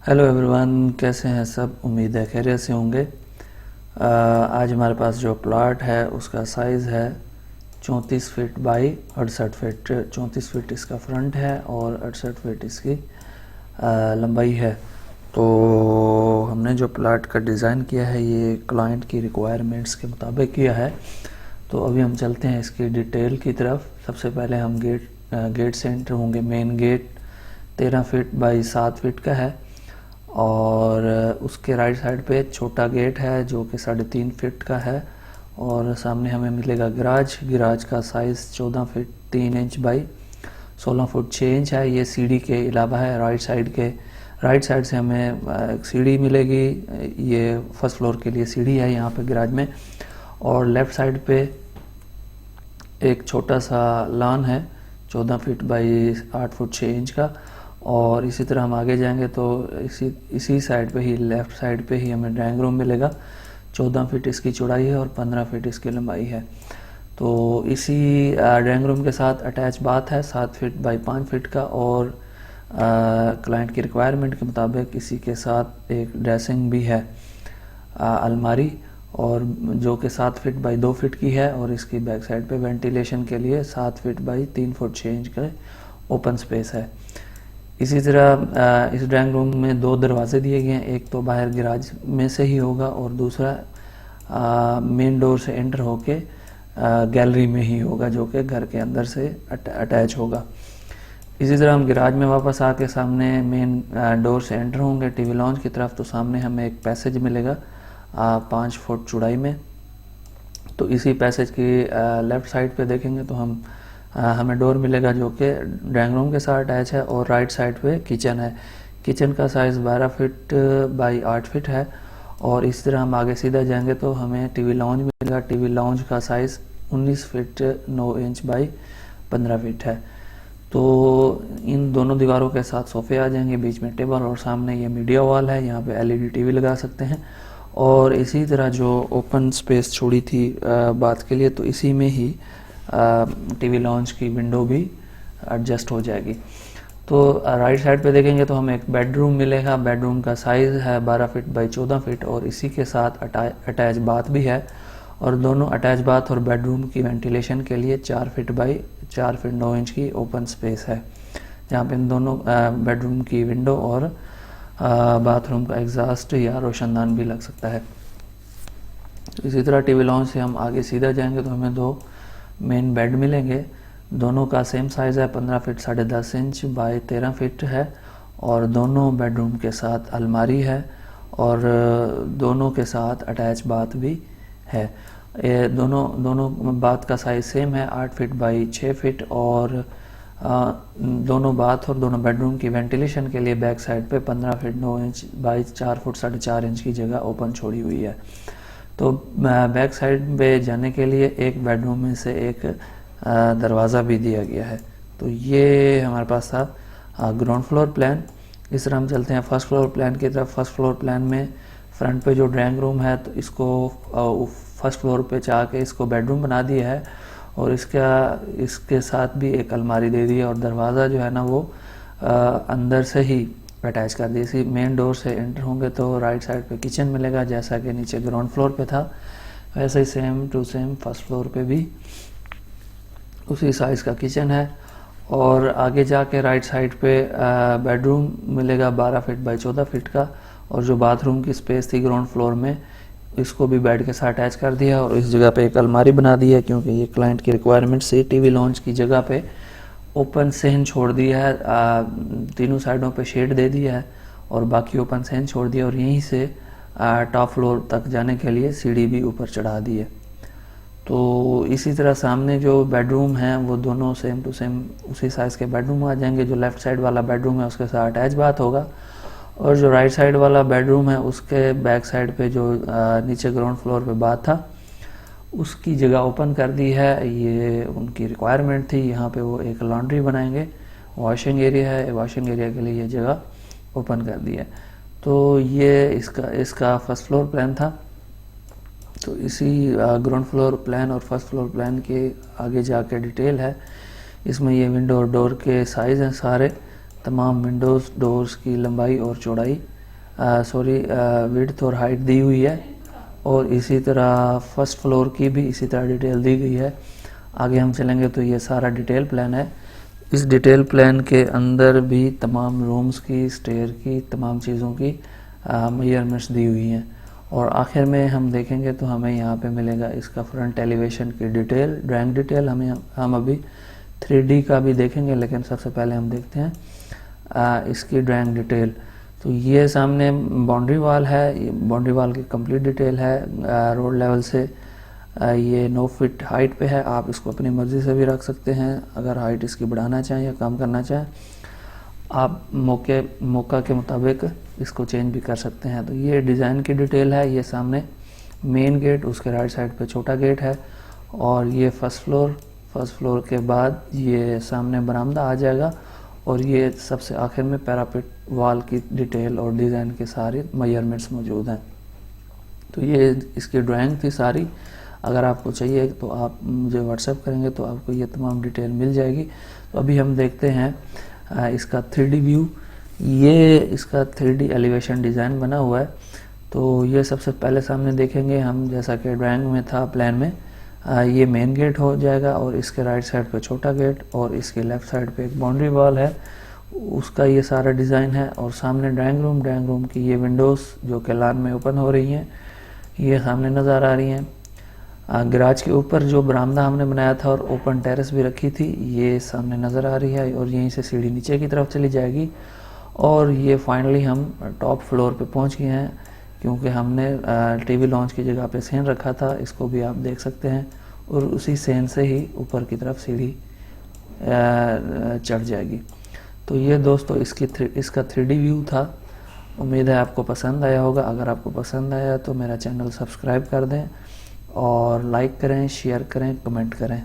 Hello everyone, कैसे हैं सब। उम्मीद है खैरियत से होंगे। आज हमारे पास जो प्लॉट है उसका साइज़ है 34 फीट बाई 68 फीट। 34 फीट इसका फ्रंट है और 68 फीट इसकी लंबाई है। तो हमने जो प्लॉट का डिज़ाइन किया है ये क्लाइंट की रिक्वायरमेंट्स के मुताबिक किया है। तो अभी हम चलते हैं इसकी डिटेल की तरफ। सबसे पहले हम गेट से एंटर होंगे। Main gate 13 feet by 7 feet का है और उसके राइट साइड पे छोटा गेट है जो कि 3.5 फीट का है और सामने हमें मिलेगा गिराज का size 14 feet 3 inch by 16 foot 6 inch है। ये सीढ़ी के अलावा है। राइट साइड से हमें एक सीढ़ी मिलेगी। ये फर्स्ट फ्लोर के लिए सीढ़ी है यहाँ पे गिराज में। और लेफ़्ट साइड पे एक छोटा सा लॉन है 14 फीट बाई 8 फुट 6 इंच का। और इसी तरह हम आगे जाएंगे तो इसी साइड पे ही, लेफ़्ट साइड पे ही हमें ड्राइंग रूम मिलेगा। 14 फीट इसकी चौड़ाई है और 15 फीट इसकी लंबाई है। तो इसी ड्राइंग रूम के साथ अटैच बाथ है 7 फीट बाई 5 फीट का। और क्लाइंट की रिक्वायरमेंट के मुताबिक इसी के साथ एक ड्रेसिंग भी है, अलमारी, और जो कि 7 फीट बाई 2 फीट की है। और इसकी बैक साइड पे वेंटिलेशन के लिए 7 फीट बाई 3 फुट 6 इंच का ओपन स्पेस है। इसी तरह इस ड्राइंग रूम में 2 दरवाजे दिए गए हैं। एक तो बाहर गिराज में से ही होगा और दूसरा मेन डोर से एंटर होके गैलरी में ही होगा जो कि घर के अंदर से अटैच होगा। इसी तरह हम गिराज में वापस आके सामने मेन डोर से एंटर होंगे टीवी लॉन्च की तरफ। तो सामने हमें एक पैसेज मिलेगा 5 फुट चौड़ाई में। तो इसी पैसेज की लेफ़्ट साइड पे देखेंगे तो हमें डोर मिलेगा जो कि ड्राइंग रूम के साथ अटैच है। और राइट साइड पे किचन है। किचन का साइज़ 12 फीट बाई 8 फीट है। और इस तरह हम आगे सीधा जाएंगे तो हमें टीवी लाउंज मिलेगा। टीवी लाउंज का size 19 feet 9 inch by 15 feet है। तो इन दोनों दीवारों के साथ सोफ़े आ जाएंगे, बीच में टेबल और सामने ये मीडिया वॉल है। यहाँ पे एलईडी टीवी लगा सकते हैं। और इसी तरह जो ओपन स्पेस छोड़ी थी बात के लिए, तो इसी में ही टीवी लॉन्च की विंडो भी एडजस्ट हो जाएगी। तो राइट साइड पे देखेंगे तो हमें एक बेडरूम मिलेगा। बेडरूम का साइज़ है 12 फीट बाई 14 फीट और इसी के साथ अटैच बाथ भी है। और दोनों अटैच बाथ और बेडरूम की वेंटिलेशन के लिए 4 फीट बाई 4 फीट 9 इंच की ओपन स्पेस है, जहाँ पे इन दोनों बेडरूम की विंडो और बाथरूम का एग्जॉस्ट या रोशनदान भी लग सकता है। इसी तरह टीवी लॉन्च से हम आगे सीधा जाएंगे तो हमें 2 मेन बेड मिलेंगे। दोनों का सेम साइज़ है 15 फीट 10.5 इंच बाई 13 फीट है। और दोनों बेडरूम के साथ अलमारी है और दोनों के साथ अटैच बाथ भी है। ये दोनों बाथ का साइज़ सेम है 8 फीट बाई 6 फीट। और दोनों बाथ और दोनों बेडरूम की वेंटिलेशन के लिए बैक साइड पे 15 feet 9 inch by 4 foot 4.5 inch की जगह ओपन छोड़ी हुई है। तो बैक साइड पे जाने के लिए एक बेडरूम में से एक दरवाज़ा भी दिया गया है। तो ये हमारे पास था ग्राउंड फ्लोर प्लान। इस तरह हम चलते हैं फर्स्ट फ्लोर प्लान की तरफ। फर्स्ट फ्लोर प्लान में फ्रंट पे जो ड्राइंग रूम है तो इसको फर्स्ट फ्लोर पे चाह के इसको बेडरूम बना दिया है। और इसके साथ भी एक अलमारी दे दी है और दरवाज़ा जो है ना वो अंदर से ही अटैच कर दी। इसी मेन डोर से एंटर होंगे तो राइट साइड पे किचन मिलेगा, जैसा कि नीचे ग्राउंड फ्लोर पे था वैसे ही same to same first floor पे भी उसी साइज़ का किचन है। और आगे जाके राइट साइड पे बेडरूम मिलेगा 12 फीट बाई 14 फीट का। और जो बाथरूम की स्पेस थी ग्राउंड फ्लोर में, इसको भी बेड के साथ अटैच कर दिया और इस जगह पे एक अलमारी बना दी है, क्योंकि ये क्लाइंट की रिक्वायरमेंट से टीवी लॉन्च की जगह पे ओपन सहन छोड़ दिया है। तीनों साइडों पे शेड दे दिया है और बाकी ओपन सहन छोड़ दिया। और यहीं से टॉप फ्लोर तक जाने के लिए सीढ़ी भी ऊपर चढ़ा दी है। तो इसी तरह सामने जो बेडरूम है वो दोनों सेम टू सेम उसी साइज़ के बेडरूम आ जाएंगे। जो लेफ़्ट साइड वाला बेडरूम है उसके साथ अटैच बाथ होगा और जो राइट साइड वाला बेडरूम है उसके बैक साइड पे जो नीचे ग्राउंड फ्लोर पे बाथ था उसकी जगह ओपन कर दी है। ये उनकी रिक्वायरमेंट थी। यहाँ पे वो एक लॉन्ड्री बनाएंगे, वॉशिंग एरिया है, वॉशिंग एरिया के लिए ये जगह ओपन कर दी है। तो ये इसका फर्स्ट फ्लोर प्लान था। तो इसी ग्राउंड फ्लोर प्लान और फर्स्ट फ्लोर प्लान के आगे जाके डिटेल है। इसमें ये विंडो और डोर के साइज़ हैं सारे। तमाम विंडोज़ डोर्स की लंबाई और चौड़ाई सॉरी विड्थ और हाइट दी हुई है, और इसी तरह फर्स्ट फ्लोर की भी इसी तरह डिटेल दी गई है। आगे हम चलेंगे तो ये सारा डिटेल प्लान है। इस डिटेल प्लान के अंदर भी तमाम रूम्स की, स्टेयर की, तमाम चीज़ों की मेजरमेंट्स दी हुई हैं। और आखिर में हम देखेंगे तो हमें यहाँ पे मिलेगा इसका फ्रंट एलिवेशन की डिटेल, ड्राइंग डिटेल। हम अभी 3D का भी देखेंगे, लेकिन सबसे पहले हम देखते हैं इसकी ड्राइंग डिटेल। तो ये सामने बाउंड्री वाल है, ये बाउंड्री वाल की कंप्लीट डिटेल है। रोड लेवल से ये 9 फीट हाइट पे है। आप इसको अपनी मर्ज़ी से भी रख सकते हैं, अगर हाइट इसकी बढ़ाना चाहें या कम करना चाहें आप मौका के मुताबिक इसको चेंज भी कर सकते हैं। तो ये डिज़ाइन की डिटेल है। ये सामने मेन गेट, उसके राइट साइड पे छोटा गेट है, और ये फर्स्ट फ्लोर के बाद ये सामने बरामदा आ जाएगा, और ये सबसे आखिर में पैरापेट वाल की डिटेल और डिज़ाइन के सारे मेजरमेंट्स मौजूद हैं। तो ये इसकी ड्राइंग थी सारी। अगर आपको चाहिए तो आप मुझे व्हाट्सएप करेंगे तो आपको ये तमाम डिटेल मिल जाएगी। तो अभी हम देखते हैं इसका 3D व्यू। ये इसका 3D एलिवेशन डिज़ाइन बना हुआ है। तो ये सबसे पहले सामने देखेंगे हम, जैसा कि ड्राइंग में था, प्लान में ये मेन गेट हो जाएगा, और इसके राइट साइड पे छोटा गेट, और इसके लेफ़्ट साइड पे एक बाउंड्री वॉल है, उसका ये सारा डिज़ाइन है। और सामने ड्राइंग रूम की ये विंडोज़ जो कि लान में ओपन हो रही हैं, ये सामने नज़र आ रही हैं। गैराज के ऊपर जो बरामदा हमने बनाया था और ओपन टेरेस भी रखी थी, ये सामने नज़र आ रही है, और यहीं से सीढ़ी नीचे की तरफ चली जाएगी। और ये फाइनली हम टॉप फ्लोर पे पहुंच गए हैं, क्योंकि हमने टीवी लॉन्च की जगह पे सेन रखा था, इसको भी आप देख सकते हैं, और उसी सेन से ही ऊपर की तरफ सीढ़ी चढ़ जाएगी। तो ये दोस्तों इसका 3D व्यू था। उम्मीद है आपको पसंद आया होगा। अगर आपको पसंद आया तो मेरा चैनल सब्सक्राइब कर दें, और लाइक करें, शेयर करें, कमेंट करें।